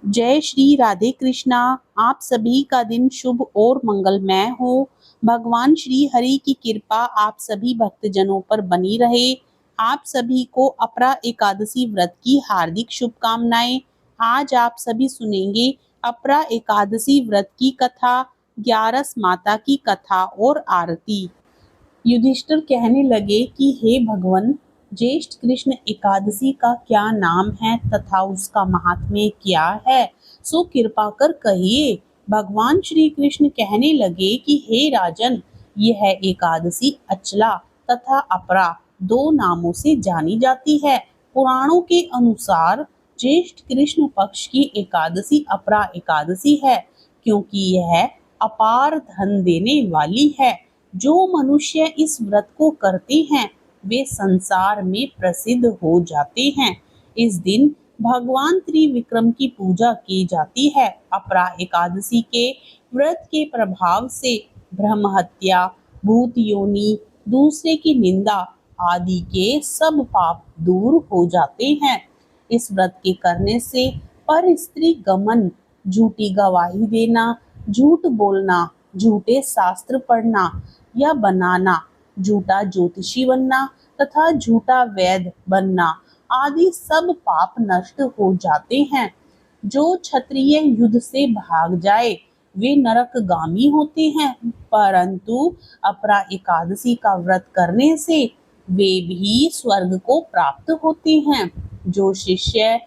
जय श्री राधे कृष्णा। आप सभी का दिन शुभ और मंगलमय हो। भगवान श्री हरि की कृपा आप सभी भक्तजनों पर बनी रहे। आप सभी को अपरा एकादशी व्रत की हार्दिक शुभकामनाएं। आज आप सभी सुनेंगे अपरा एकादशी व्रत की कथा, 11 माता की कथा और आरती। युधिष्ठिर कहने लगे कि हे भगवान, ज्येष्ठ कृष्ण एकादशी का क्या नाम है तथा उसका महात्म्य क्या है, सो कृपा कर कहिए। भगवान श्री कृष्ण कहने लगे कि हे राजन, यह एकादशी अचला तथा अपरा दो नामों से जानी जाती है। पुराणों के अनुसार ज्येष्ठ कृष्ण पक्ष की एकादशी अपरा एकादशी है, क्योंकि यह अपार धन देने वाली है। जो मनुष्य इस व्रत को करते हैं वे संसार में प्रसिद्ध हो जाते हैं। इस दिन भगवान त्रिविक्रम की पूजा की जाती है। अपरा एकादशी के व्रत के प्रभाव से ब्रह्म हत्या, भूत योनि, दूसरे की निंदा आदि के सब पाप दूर हो जाते हैं। इस व्रत के करने से पर स्त्री गमन, झूठी गवाही देना, झूठ बोलना, झूठे शास्त्र पढ़ना या बनाना, झूठा ज्योतिषी बनना तथा झूठा वैद्य बनना आदि सब पाप नष्ट हो जाते हैं। जो क्षत्रिय युद्ध से भाग जाए वे नरकगामी होते हैं, परंतु अपरा एकादशी का व्रत करने से वे भी स्वर्ग को प्राप्त होते हैं। जो शिष्य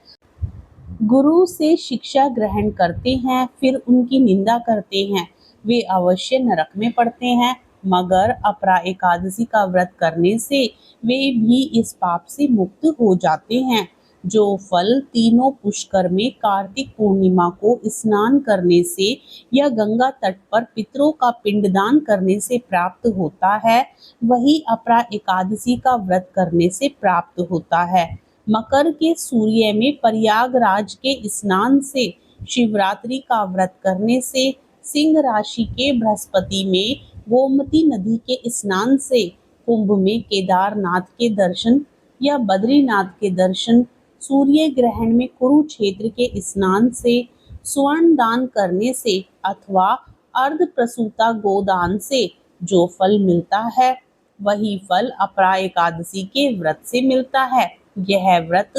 गुरु से शिक्षा ग्रहण करते हैं फिर उनकी निंदा करते हैं वे अवश्य नरक में पड़ते हैं, मगर अपरा एकादशी का व्रत करने से वे भी इस पाप से मुक्त हो जाते हैं। जो फल तीनों पुष्कर में कार्तिक पूर्णिमा को स्नान करने से या गंगा तट पर पितरों का पिंडदान करने से प्राप्त होता है, वही अपरा एकादशी का व्रत करने से प्राप्त होता है। मकर के सूर्य में प्रयागराज के स्नान से, शिवरात्रि का व्रत करने से, सिंह राशि के बृहस्पति में गोमती नदी के स्नान से, कुंभ में केदारनाथ के दर्शन या बद्रीनाथ के दर्शन, सूर्य ग्रहण में कुरुक्षेत्र के स्नान से, स्वर्ण दान करने से अथवा अर्ध प्रसूता गोदान से जो फल मिलता है वही फल अपरा एकादशी के व्रत से मिलता है। यह व्रत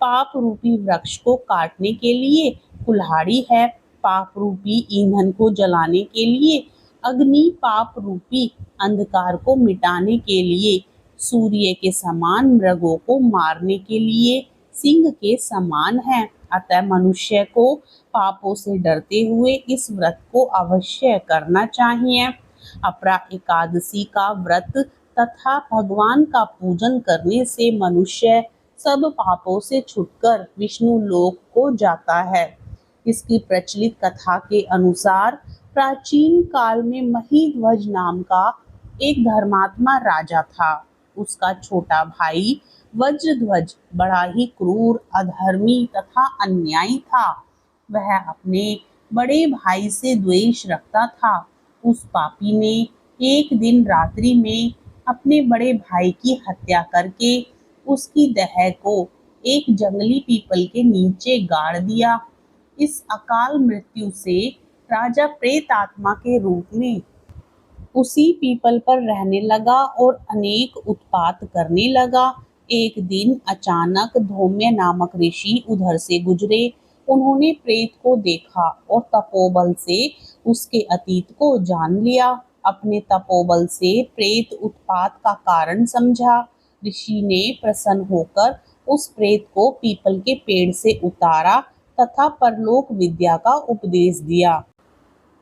पाप रूपी वृक्ष को काटने के लिए कुल्हाड़ी है, पाप रूपी ईंधन को जलाने के लिए अग्नि, पाप रूपी अंधकार को मिटाने के लिए सूर्य के समान, मृगों को मारने के लिए सिंह के समान है। अतः मनुष्य को पापों से डरते हुए इस व्रत को अवश्य करना चाहिए। अपरा एकादशी का व्रत तथा भगवान का पूजन करने से मनुष्य सब पापों से छुटकर विष्णु लोक को जाता है। इसकी प्रचलित कथा के अनुसार प्राचीन काल में महीध्वज नाम का एक धर्मात्मा राजा था। उसका छोटा भाई वज्रध्वज बड़ा ही क्रूर, अधर्मी तथा अन्यायी था। वह अपने बड़े भाई से द्वेष रखता था। उस पापी ने एक दिन रात्रि में अपने बड़े भाई की हत्या करके उसकी देह को एक जंगली पीपल के नीचे गाड़ दिया। इस अकाल मृत्यु से राजा प्रेत आत्मा के रूप में उसी पीपल पर रहने लगा और अनेक उत्पात करने लगा। एक दिन अचानक धौम्य नामक ऋषि उधर से गुजरे। उन्होंने प्रेत को देखा और तपोबल से उसके अतीत को जान लिया। अपने तपोबल से प्रेत उत्पात का कारण समझा। ऋषि ने प्रसन्न होकर उस प्रेत को पीपल के पेड़ से उतारा तथा परलोक विद्या का उपदेश दिया।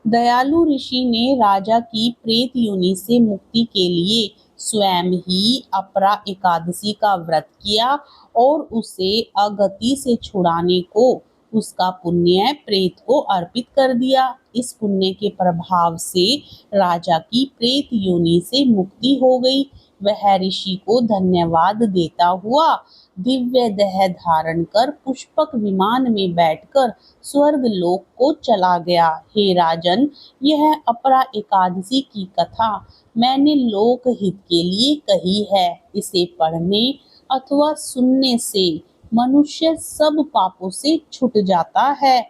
दयालु ऋषि ने राजा की प्रेत योनि से मुक्ति के लिए स्वयं ही अपरा एकादशी का व्रत किया और उसे अगति से छुड़ाने को उसका पुण्य प्रेत को अर्पित कर दिया। इस पुण्य के प्रभाव से राजा की प्रेत योनि से मुक्ति हो गई। वह ऋषि को धन्यवाद देता हुआ दिव्य देह धारण कर पुष्पक विमान में बैठकर स्वर्ग लोक को चला गया। हे राजन, यह अपरा एकादशी की कथा मैंने लोक हित के लिए कही है। इसे पढ़ने अथवा सुनने से मनुष्य सब पापों से छूट जाता है।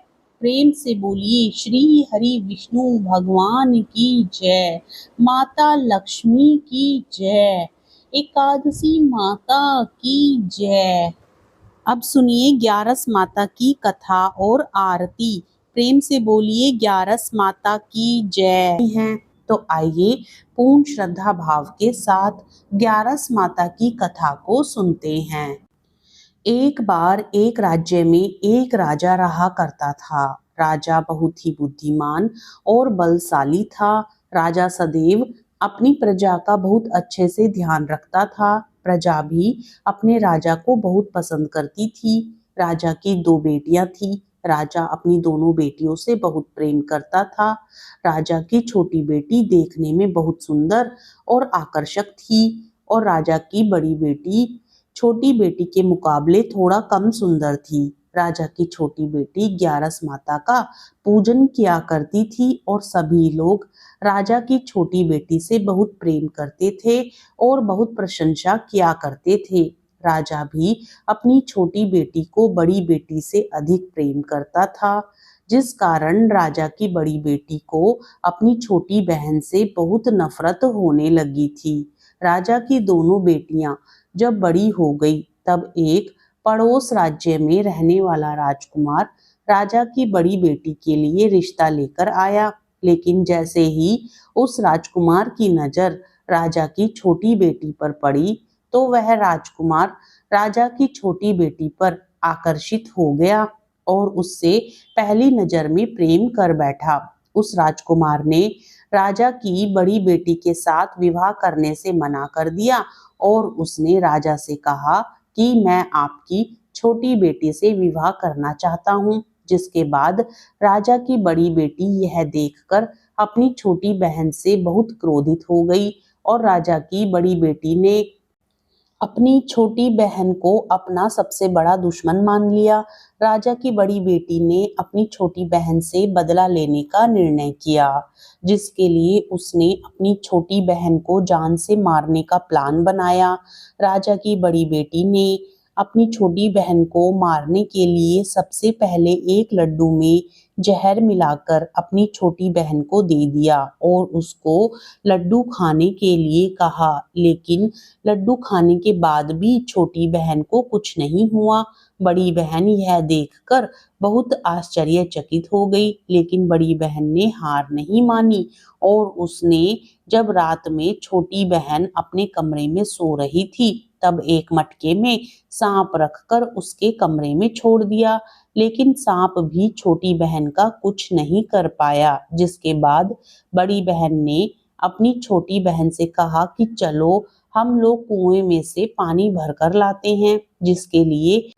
प्रेम से बोलिए श्री हरि विष्णु भगवान की जय, माता लक्ष्मी की जय, एकादशी माता की जय। अब सुनिए ग्यारस माता की कथा और आरती। प्रेम से बोलिए ग्यारस माता की जय है। तो आइए पूर्ण श्रद्धा भाव के साथ ग्यारस माता की कथा को सुनते हैं। एक बार एक राज्य में एक राजा रहा करता था। राजा बहुत ही बुद्धिमान और बलशाली था। राजा सदैव अपनी प्रजा का बहुत अच्छे से ध्यान रखता था। प्रजा भी अपने राजा को बहुत पसंद करती थी। राजा की दो बेटियां थी। राजा अपनी दोनों बेटियों से बहुत प्रेम करता था। राजा की छोटी बेटी देखने में बहुत सुंदर और आकर्षक थी और राजा की बड़ी बेटी छोटी बेटी के मुकाबले थोड़ा कम सुंदर थी। राजा की छोटी बेटी ग्यारस माता का पूजन किया करती थी और सभी लोग राजा की छोटी बेटी से बहुत प्रेम करते थे और बहुत प्रशंसा किया करते थे। राजा भी अपनी छोटी बेटी को बड़ी बेटी से अधिक प्रेम करता था, जिस कारण राजा की बड़ी बेटी को अपनी छोटी बहन से बहुत नफरत होने लगी थी। राजा की दोनों बेटियां जब बड़ी हो गई तब एक पड़ोस राज्य में रहने वाला राजकुमार राजा की बड़ी बेटी के लिए रिश्ता लेकर आया। लेकिन जैसे ही उस राजकुमार की नजर राजा की छोटी बेटी पर पड़ी तो वह राजकुमार राजा की छोटी बेटी पर आकर्षित हो गया और उससे पहली नजर में प्रेम कर बैठा। उस राजकुमार ने राजा की बड़ी बेटी के साथ विवाह करने से मना कर दिया और उसने राजा से कहा कि मैं आपकी छोटी बेटी से विवाह करना चाहता हूँ। जिसके बाद राजा की बड़ी बेटी यह देखकर अपनी छोटी बहन से बहुत क्रोधित हो गई और राजा की बड़ी बेटी ने अपनी छोटी बहन को अपना सबसे बड़ा दुश्मन मान लिया। राजा की बड़ी बेटी ने अपनी छोटी बहन से बदला लेने का निर्णय किया, जिसके लिए उसने अपनी छोटी बहन को जान से मारने का प्लान बनाया। राजा की बड़ी बेटी ने अपनी छोटी बहन को मारने के लिए सबसे पहले एक लड्डू में जहर मिलाकर अपनी छोटी बहन को दे दिया और उसको लड्डू खाने के लिए कहा। लेकिन लड्डू खाने के बाद भी छोटी बहन को कुछ नहीं हुआ। बड़ी बहन यह देखकर बहुत आश्चर्यचकित हो गई, लेकिन बड़ी बहन ने हार नहीं मानी और उसने जब रात में छोटी बहन अपने कमरे में सो रही थी तब एक मटके में सांप रखकर उसके कमरे में छोड़ दिया। लेकिन सांप भी छोटी बहन का कुछ नहीं कर पाया। जिसके बाद बड़ी बहन ने अपनी छोटी बहन से कहा कि चलो हम लोग कुएं में से पानी भरकर लाते हैं, जिसके लिए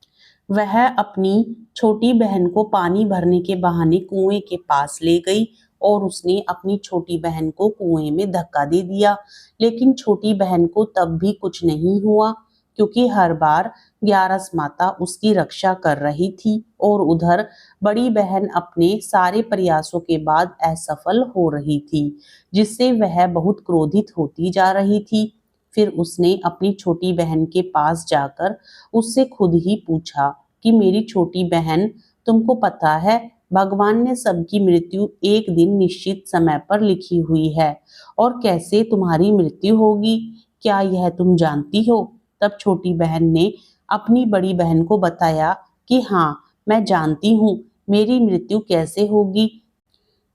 वह अपनी छोटी बहन को पानी भरने के बहाने कुएं के पास ले गई और उसने अपनी छोटी बहन को कुएं में धक्का दे दिया। लेकिन छोटी बहन को तब भी कुछ नहीं हुआ, क्योंकि हर बार ग्यारस माता उसकी रक्षा कर रही थी और उधर बड़ी बहन अपने सारे प्रयासों के बाद असफल हो रही थी, जिससे वह बहुत क्रोधित होती जा रही थी। फिर उसने अपनी छोटी बहन के पास जाकर उससे खुद ही पूछा कि मेरी छोटी बहन, तुमको पता है भगवान ने सबकी मृत्यु एक दिन निश्चित समय पर लिखी हुई है और कैसे तुम्हारी मृत्यु होगी, क्या यह तुम जानती हो? तब छोटी बहन ने अपनी बड़ी बहन को बताया कि हाँ, मैं जानती हूँ मेरी मृत्यु कैसे होगी।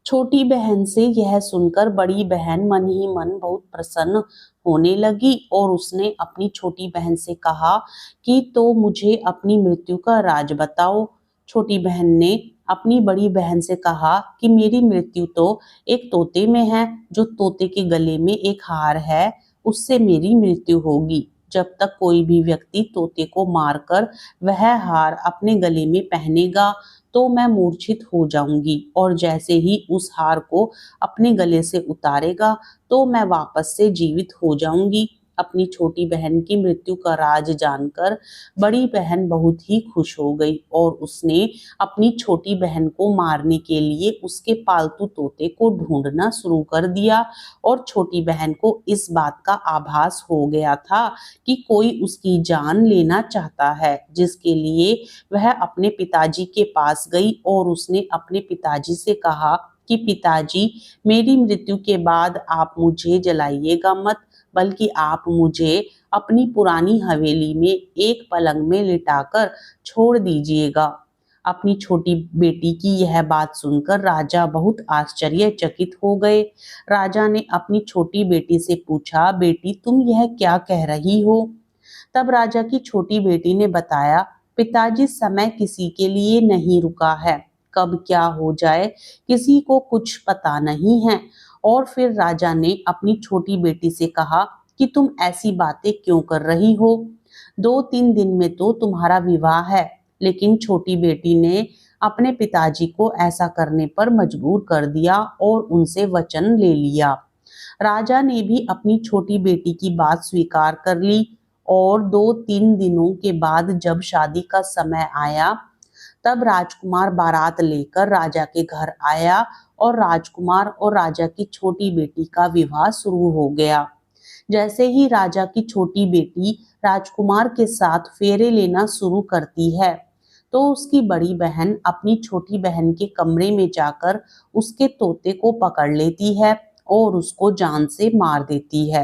छोटी बहन से यह सुनकर बड़ी बहन मन ही मन बहुत प्रसन्न होने लगी और उसने अपनी छोटी बहन से कहा कि तो मुझे अपनी मृत्यु का राज बताओ। छोटी बहन ने अपनी बड़ी बहन से कहा कि मेरी मृत्यु तो एक तोते में है, जो तोते के गले में एक हार है, उससे मेरी मृत्यु होगी। जब तक कोई भी व्यक्ति तोते को मारकर वह हार अपने गले में पहनेगा तो मैं मूर्छित हो जाऊंगी और जैसे ही उस हार को अपने गले से उतारेगा तो मैं वापस से जीवित हो जाऊंगी। अपनी छोटी बहन की मृत्यु का राज जानकर बड़ी बहन बहुत ही खुश हो गई और उसने अपनी छोटी बहन को मारने के लिए उसके पालतू तोते को ढूंढना शुरू कर दिया। और छोटी बहन को इस बात का आभास हो गया था कि कोई उसकी जान लेना चाहता है, जिसके लिए वह अपने पिताजी के पास गई और उसने अपने पिताजी से कहा कि पिताजी, मेरी मृत्यु के बाद आप मुझे जलाइएगा मत, बल्कि आप मुझे अपनी पुरानी हवेली में एक पलंग में लिटाकर छोड़ दीजिएगा। अपनी छोटी बेटी की यह बात सुनकर राजा बहुत आश्चर्यचकित हो गए। राजा ने अपनी छोटी बेटी से पूछा, बेटी तुम यह क्या कह रही हो? तब राजा की छोटी बेटी ने बताया, पिताजी समय किसी के लिए नहीं रुका है, कब क्या हो जाए किसी को कुछ पता नहीं है। और फिर राजा ने अपनी छोटी बेटी से कहा कि तुम ऐसी बातें क्यों कर रही हो? 2-3 दिन में तो तुम्हारा विवाह है। लेकिन छोटी बेटी ने अपने पिताजी को ऐसा करने पर मजबूर कर दिया और उनसे वचन ले लिया। राजा ने भी अपनी छोटी बेटी की बात स्वीकार कर ली और 2-3 दिनों के बाद जब शादी का समय आया, तब राजकुमार बारात लेकर राजा के घर आया और राजकुमार और राजा की छोटी बेटी का विवाह शुरू हो गया। जैसे ही राजा की छोटी बेटी राजकुमार के साथ फेरे लेना शुरू करती है, तो उसकी बड़ी बहन अपनी छोटी बहन के कमरे में जाकर उसके तोते को पकड़ लेती है और उसको जान से मार देती है।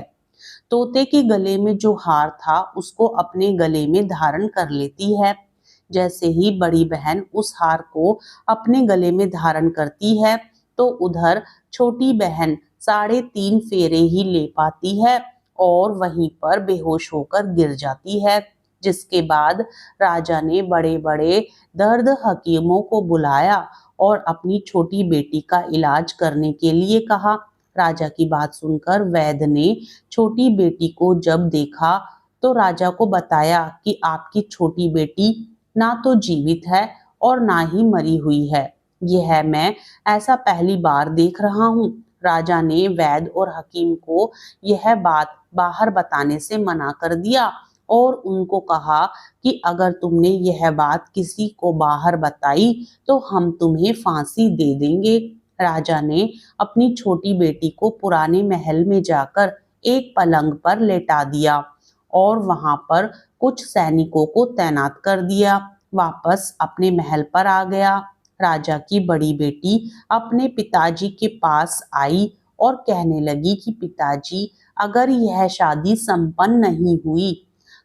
तोते के गले में जो हार था उसको अपने गले में धारण कर लेती है। जैसे ही बड़ी बहन उस हार को अपने गले में धारण करती है, तो उधर छोटी बहन 3.5 फेरे ही ले पाती है और वहीं पर बेहोश होकर गिर जाती है। जिसके बाद राजा ने बड़े बड़े दर्द हकीमों को बुलाया और अपनी छोटी बेटी का इलाज करने के लिए कहा। राजा की बात सुनकर वैद्य ने छोटी बेटी को जब देखा, तो राजा को बताया कि आपकी छोटी बेटी ना तो जीवित है और ना ही मरी हुई है। यह मैं ऐसा पहली बार देख रहा हूँ। राजा ने वैद्य और हकीम को यह बात बाहर बताने से मना कर दिया और उनको कहा कि अगर तुमने यह बात किसी को बाहर बताई तो हम तुम्हें फांसी दे देंगे। राजा ने अपनी छोटी बेटी को पुराने महल में जाकर एक पलंग पर लेटा दिया और वहां पर कुछ सैनिकों को तैनात कर दिया। वापस अपने महल पर आ गया। राजा की बड़ी बेटी अपने पिताजी के पास आई और कहने लगी कि पिताजी, अगर यह शादी संपन्न नहीं हुई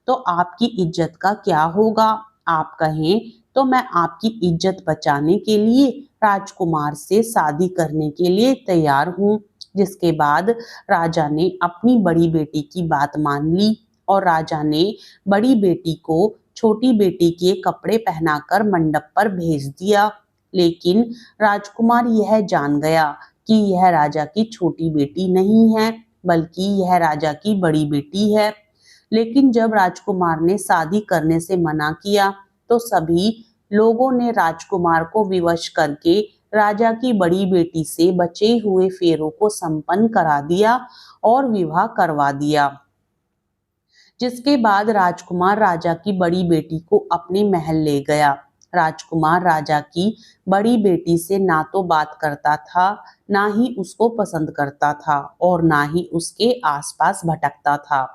तो आपकी इज्जत का क्या होगा? आप कहें तो मैं आपकी इज्जत बचाने के लिए राजकुमार से शादी करने के लिए तैयार हूँ। जिसके बाद राजा ने अपनी बड़ी बेटी की बात मान ली और राजा ने बड़ी बेटी को छोटी बेटी के कपड़े पहनाकर मंडप पर भेज दिया। लेकिन राजकुमार यह जान गया कि यह राजा की छोटी बेटी नहीं है, बल्कि यह राजा की बड़ी बेटी है। लेकिन जब राजकुमार ने शादी करने से मना किया, तो सभी लोगों ने राजकुमार को विवश करके राजा की बड़ी बेटी से बचे हुए फेरों को संपन्न करा दिया और विवाह करवा दिया। जिसके बाद राजकुमार राजा की बड़ी बेटी को अपने महल ले गया। राजकुमार राजा की बड़ी बेटी से ना तो बात करता था, ना ही उसको पसंद करता था और ना ही उसके आसपास भटकता था।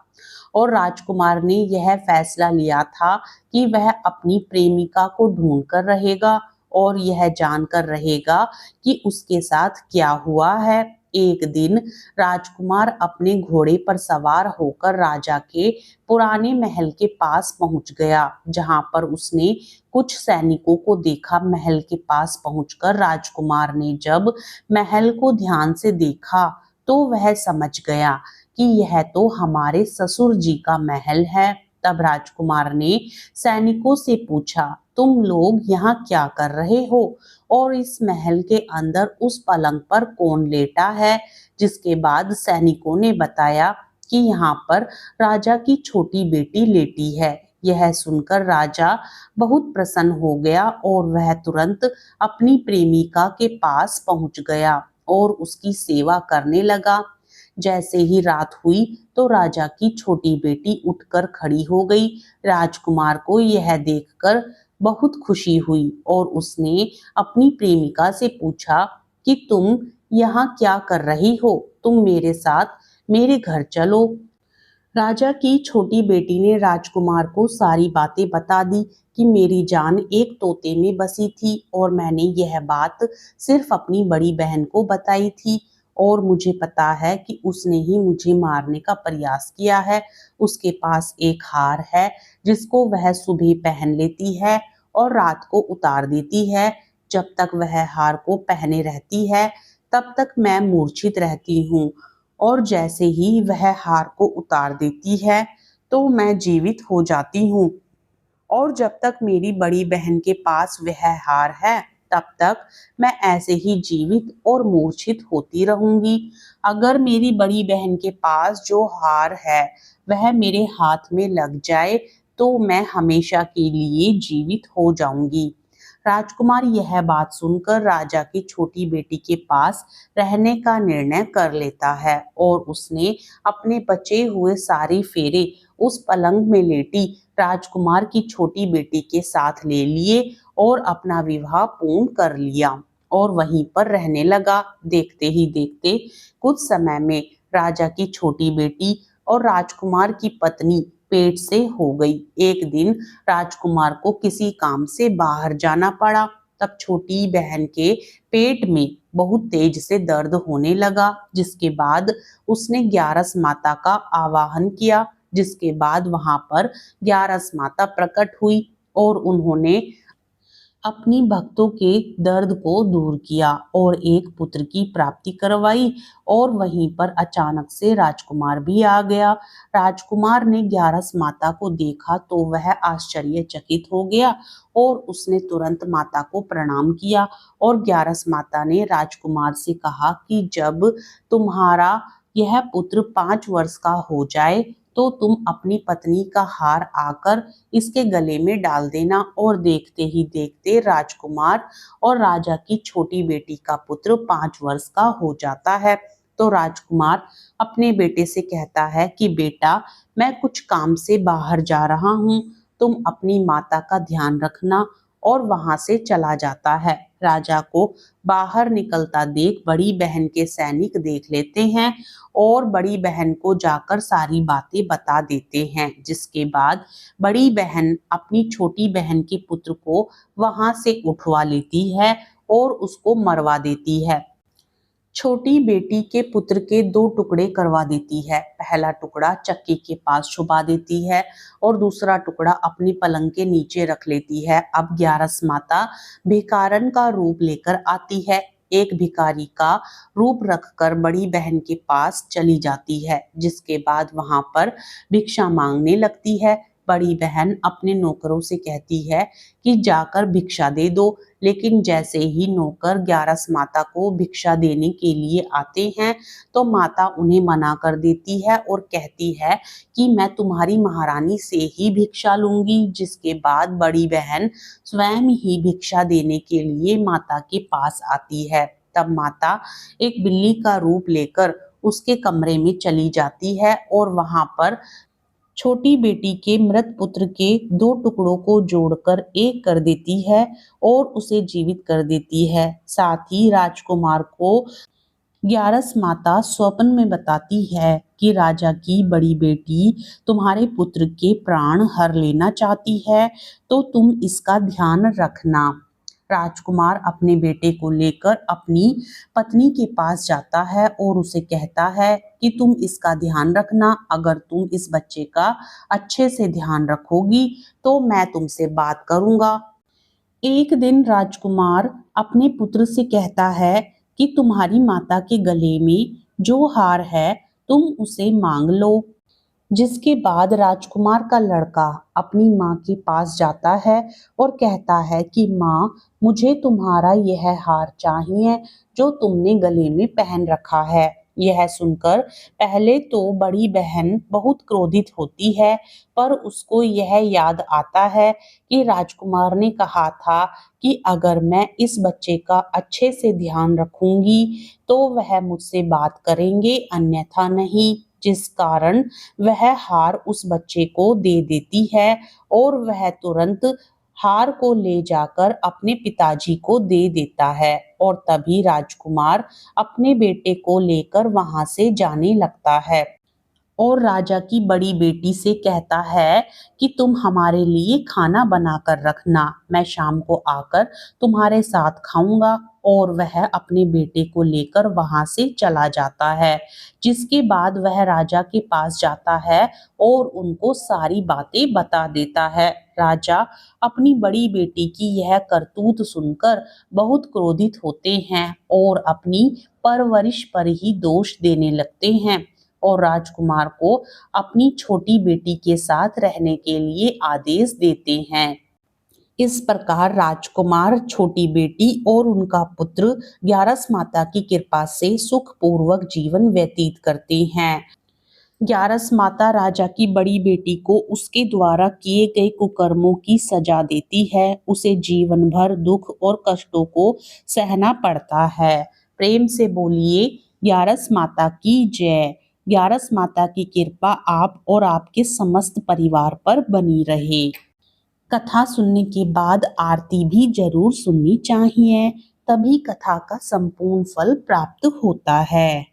और राजकुमार ने यह फैसला लिया था कि वह अपनी प्रेमिका को ढूंढ कर रहेगा और यह जानकर रहेगा कि उसके साथ क्या हुआ है। एक दिन राजकुमार अपने घोड़े पर सवार होकर राजा के पुराने महल के पास पहुंच गया, जहां पर उसने कुछ सैनिकों को देखा। महल के पास पहुंचकर राजकुमार ने जब महल को ध्यान से देखा, तो वह समझ गया कि यह तो हमारे ससुर जी का महल है। तब राजकुमार ने सैनिकों से पूछा, तुम लोग यहाँ क्या कर रहे हो और इस महल के अंदर उस पलंग पर कौन लेटा है? जिसके बाद सैनिकों ने बताया कि यहाँ पर राजा की छोटी बेटी लेटी है। यह सुनकर राजा बहुत प्रसन्न हो गया और वह तुरंत अपनी प्रेमिका के पास पहुंच गया और उसकी सेवा करने लगा। जैसे ही रात हुई तो राजा की छोटी बेटी उठकर खड़ी हो गई। राजकुमार को यह देखकर बहुत खुशी हुई और उसने अपनी प्रेमिका से पूछा कि तुम यहाँ क्या कर रही हो? तुम मेरे साथ मेरे घर चलो। राजा की छोटी बेटी ने राजकुमार को सारी बातें बता दी कि मेरी जान एक तोते में बसी थी और मैंने यह बात सिर्फ अपनी बड़ी बहन को बताई थी और मुझे पता है कि उसने ही मुझे मारने का प्रयास किया है। उसके पास एक हार है जिसको वह सुबह पहन लेती है और रात को उतार देती है। जब तक वह हार को पहने रहती है तब तक मैं मूर्छित रहती हूँ और जैसे ही वह हार को उतार देती है तो मैं जीवित हो जाती हूँ और जब तक मेरी बड़ी बहन के पास वह हार है तब तक मैं ऐसे ही जीवित और मूर्छित होती रहूंगी। अगर मेरी बड़ी बहन के पास जो हार है वह मेरे हाथ में लग जाए तो मैं हमेशा के लिए जीवित हो जाऊंगी। राजकुमार यह बात सुनकर राजा की छोटी बेटी के पास रहने का निर्णय कर लेता है और उसने अपने बचे हुए सारे फेरे उस पलंग में लेटी राजकुमार की छोटी बेटी के साथ ले लिए और अपना विवाह पूर्ण कर लिया और वहीं पर रहने लगा। देखते ही देखते कुछ समय में राजा की छोटी बेटी और राजकुमार की पत्नी पेट से हो गई। एक दिन राजकुमार को किसी काम से बाहर जाना पड़ा। तब छोटी बहन के पेट में बहुत तेज से दर्द होने लगा, जिसके बाद उसने ग्यारस माता का आवाहन किया, जिसके बाद वहां पर ग्यारस माता प्रकट हुई और उन्होंने अपनी भक्तों के दर्द को दूर किया और एक पुत्र की प्राप्ति करवाई। और वहीं पर अचानक से राजकुमार भी आ गया। राजकुमार ने ग्यारस माता को देखा तो वह आश्चर्यचकित हो गया और उसने तुरंत माता को प्रणाम किया और ग्यारस माता ने राजकुमार से कहा कि जब तुम्हारा यह पुत्र 5 वर्ष का हो जाए तो तुम अपनी पत्नी का हार आकर इसके गले में डाल देना। और देखते ही देखते राजकुमार और राजा की छोटी बेटी का पुत्र 5 वर्ष का हो जाता है। तो राजकुमार अपने बेटे से कहता है कि बेटा, मैं कुछ काम से बाहर जा रहा हूँ, तुम अपनी माता का ध्यान रखना। और वहां से चला जाता है। राजा को बाहर निकलता देख बड़ी बहन के सैनिक देख लेते हैं और बड़ी बहन को जाकर सारी बातें बता देते हैं, जिसके बाद बड़ी बहन अपनी छोटी बहन के पुत्र को वहां से उठवा लेती है और उसको मरवा देती है। छोटी बेटी के पुत्र के 2 टुकड़े करवा देती है। पहला टुकड़ा चक्की के पास छुपा देती है और दूसरा टुकड़ा अपनी पलंग के नीचे रख लेती है। अब ग्यारस माता भिखारन का रूप लेकर आती है। एक भिखारी का रूप रखकर बड़ी बहन के पास चली जाती है, जिसके बाद वहां पर भिक्षा मांगने लगती है। बड़ी बहन अपने नौकरों से कहती है कि जाकर भिक्षा दे दो, लेकिन जैसे ही नौकर ग्यारस माता को भिक्षा देने के लिए आते हैं तो माता उन्हें मना कर देती है और कहती है कि मैं तुम्हारी महारानी से ही भिक्षा लूंगी। जिसके बाद बड़ी बहन स्वयं ही भिक्षा देने के लिए माता के पास आती है। तब माता एक बिल्ली का रूप लेकर उसके कमरे में चली जाती है और वहां पर छोटी बेटी के मृत पुत्र के 2 टुकड़ों को जोड़कर एक कर देती है और उसे जीवित कर देती है। साथ ही राजकुमार को ग्यारस माता स्वप्न में बताती है कि राजा की बड़ी बेटी तुम्हारे पुत्र के प्राण हर लेना चाहती है, तो तुम इसका ध्यान रखना। राजकुमार अपने बेटे को लेकर अपनी पत्नी के पास जाता है और उसे कहता है कि तुम इसका ध्यान रखना। अगर तुम इस बच्चे का अच्छे से ध्यान रखोगी तो मैं तुमसे बात करूंगा। एक दिन राजकुमार अपने पुत्र से कहता है कि तुम्हारी माता के गले में जो हार है तुम उसे मांग लो। जिसके बाद राजकुमार का लड़का अपनी माँ के पास जाता है और कहता है कि माँ, मुझे तुम्हारा यह हार चाहिए जो तुमने गले में पहन रखा है। यह सुनकर पहले तो बड़ी बहन बहुत क्रोधित होती है, पर उसको यह याद आता है कि राजकुमार ने कहा था कि अगर मैं इस बच्चे का अच्छे से ध्यान रखूंगी तो वह मुझसे बात करेंगे, अन्यथा नहीं। जिस कारण वह हार उस बच्चे को दे देती है और वह तुरंत हार को ले जाकर अपने पिताजी को दे देता है और तभी राजकुमार अपने बेटे को लेकर वहां से जाने लगता है और राजा की बड़ी बेटी से कहता है कि तुम हमारे लिए खाना बनाकर रखना, मैं शाम को आकर तुम्हारे साथ खाऊंगा। और वह अपने बेटे को लेकर वहां से चला जाता है, जिसके बाद वह राजा के पास जाता है और उनको सारी बातें बता देता है। राजा अपनी बड़ी बेटी की यह करतूत सुनकर बहुत क्रोधित होते हैं और अपनी परवरिश पर ही दोष देने लगते हैं और राजकुमार को अपनी छोटी बेटी के साथ रहने के लिए आदेश देते हैं। इस प्रकार राजकुमार, छोटी बेटी और उनका पुत्र ग्यारस माता की कृपा से सुखपूर्वक जीवन व्यतीत करते हैं। ग्यारस माता राजा की बड़ी बेटी को उसके द्वारा किए गए कुकर्मों की सजा देती है। उसे जीवन भर दुख और कष्टों को सहना पड़ता है। प्रेम से बोलिए ग्यारस माता की जय। ग्यारस माता की कृपा आप और आपके समस्त परिवार पर बनी रहे। कथा सुनने के बाद आरती भी जरूर सुननी चाहिए, तभी कथा का संपूर्ण फल प्राप्त होता है।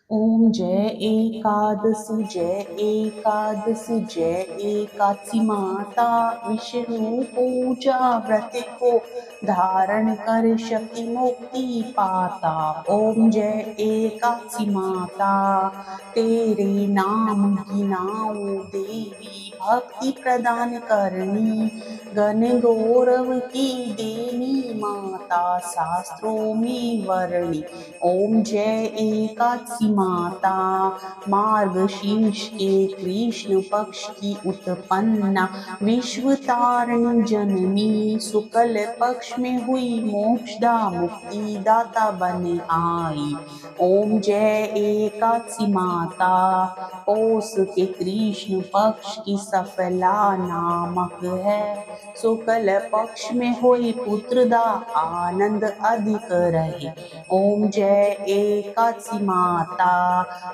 ओम जय एकादशी, जय एकादशी, जय एकादशी माता। विष्णु पूजा व्रत को धारण कर शक्ति मुक्ति पाता। ओम जय एकादशी माता, तेरे नाम की नाउ देवी, भक्ति प्रदान करनी, गण गौरव की देनी माता, शास्त्रों में वर्णी। ओम जय एकादशी माता, मार्गशीर्ष के कृष्ण पक्ष की उत्पन्ना, विश्व तारिणी जननी, शुक्ल पक्ष में हुई मोक्षदा मुक्ति दाता बन आई। ओम जय एकादशी माता, पौष के कृष्ण पक्ष की सफला नामक है, शुक्ल पक्ष में हुई पुत्रदा आनंद अधिक रहे। ओम जय एकादशी माता,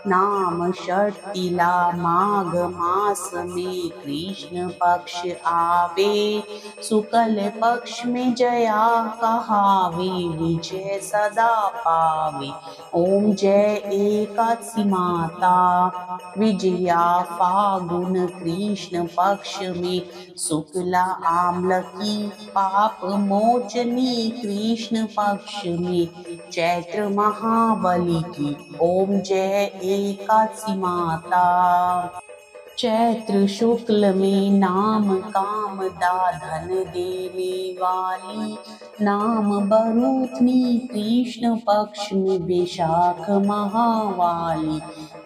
नाम षष्ठीला माघ मास में कृष्ण पक्ष आवे, शुक्ल पक्ष में जया कहावे, विजय सदा पावे। ओम जय एकादशी माता, विजया फागुन कृष्ण पक्ष में, शुक्ला आम्ल की पाप मोचनी कृष्ण पक्ष में, चैत्र महाबली की। ओम जय एकादशी माता, चैत्र शुक्ल में नाम काम दा धन देने वाली, नाम बरूथनी कृष्ण पक्ष में वैशाख महावाली।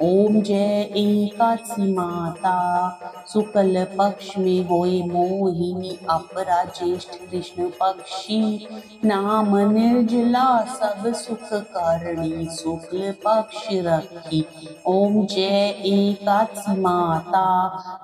ओम जय एकादशी माता, शुक्ल पक्ष में होए मोहिनी अपरा ज्येष्ठ कृष्ण पक्षी, नाम निर्जला सब सुख करणी, शुक्ल पक्ष रखी। ओम जय एकादशी माता,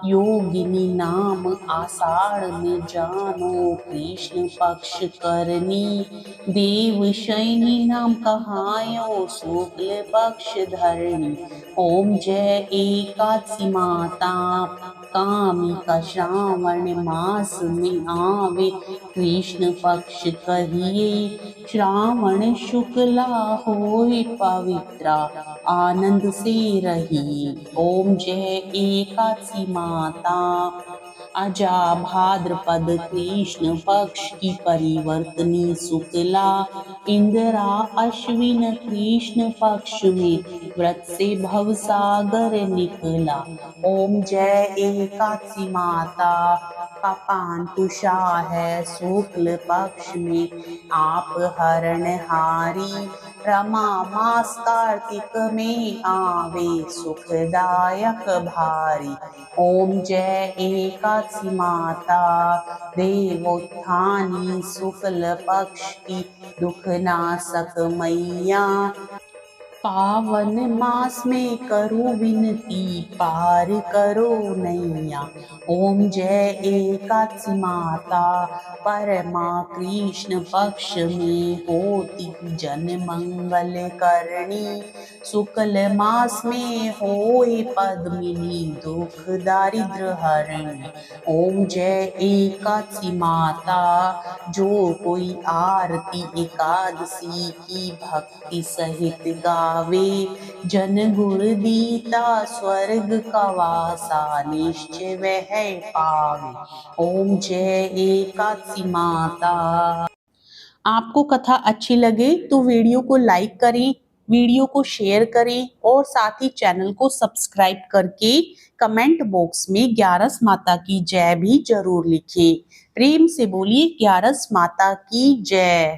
योगिनी नाम आषाढ़ में जानो कृष्ण पक्ष करनी, देव शयनी नाम कहायो शुक्ल पक्ष धरणी। ओम जय एकादशी माता, कामी का श्रावण मास में आवे, कृष्ण पक्ष कहिए, श्रावण शुक्ला होय पवित्रा, आनंद से रही। ओम जय एकादशी माता, अजा भाद्रपद कृष्ण पक्ष की परिवर्तनी शुक्ला, इंदिरा अश्विन कृष्ण पक्ष में व्रत से भवसागर निकला। ओम जय एकादशी माता, कपान तुषा है शुक्ल पक्ष में, आप हरणहारी, रमा मास कार्तिक में आवे, सुखदायक भारी। ओम जय एकादशी माता, देवोत्थानी शुक्ल पक्ष की दुख नाशक मैया, पावन मास में करूँ विनती पार करो नैया। ओम जय एकादशी माता परमा कृष्ण पक्ष में होती जन मंगल करणी। शुक्ल मास में होए पद्मिनी दुख दारिद्र हरणी। ओम जय एकादशी माता जो कोई आरती एकादशी की भक्ति सहित गावे जन गुण दीता स्वर्ग का वासा निश्चय वह पावे। ओम जय एकादशी माता। आपको कथा अच्छी लगे तो वीडियो को लाइक करें, वीडियो को शेयर करें और साथ ही चैनल को सब्सक्राइब करके कमेंट बॉक्स में ग्यारस माता की जय भी जरूर लिखें। प्रेम से बोलिए ग्यारस माता की जय।